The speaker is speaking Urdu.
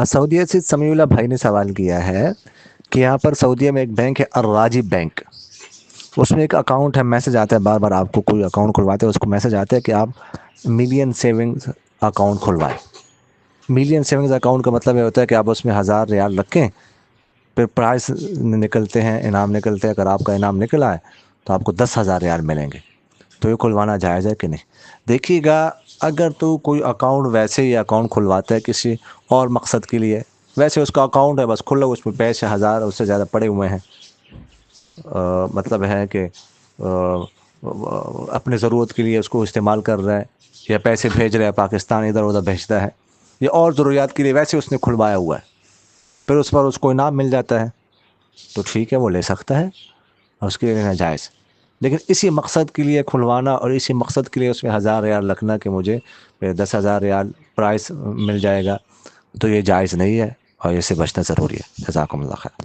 سعودیہ سے سمیع بھائی نے سوال کیا ہے کہ یہاں پر سعودیہ میں ایک بینک ہے الراجی بینک، اس میں ایک اکاؤنٹ ہے، میسج آتا ہے بار بار، آپ کو کوئی اکاؤنٹ کھلواتے ہیں اس کو میسج آتا ہے کہ آپ ملین سیونگز اکاؤنٹ کھلوائیں۔ ملین سیونگز اکاؤنٹ کا مطلب یہ ہوتا ہے کہ آپ اس میں 1000 ریال رکھیں، پھر پرائز نکلتے ہیں، انعام نکلتے ہیں، اگر آپ کا انعام نکلا ہے تو آپ کو 10,000 ریال ملیں گے۔ تو یہ کھلوانا جائز ہے کہ نہیں؟ دیکھیے گا، اگر تو کوئی اکاؤنٹ ویسے ہی اکاؤنٹ کھلواتا ہے کسی اور مقصد کے لیے، ویسے اس کا اکاؤنٹ ہے بس کھلا، اس میں پیسے 1000 اس سے زیادہ پڑے ہوئے ہیں، مطلب ہے کہ اپنے ضرورت کے لیے اس کو استعمال کر رہا ہے، یا پیسے بھیج رہا ہے پاکستان ادھر ادھر بھیجتا ہے، یا اور ضروریات کے لیے ویسے اس نے کھلوایا ہوا ہے، پھر اس پر اس کو انعام مل جاتا ہے، تو ٹھیک ہے، وہ لے سکتا ہے اور اس کے لیے لینا جائز۔ لیکن اسی مقصد کے لیے کھلوانا اور اسی مقصد کے لیے اس میں 1000 ریال رکھنا کہ مجھے 10,000 ریال پرائز مل جائے گا، تو یہ جائز نہیں ہے، اور اس سے بچنا ضروری ہے۔ جزاکم اللہ خیر۔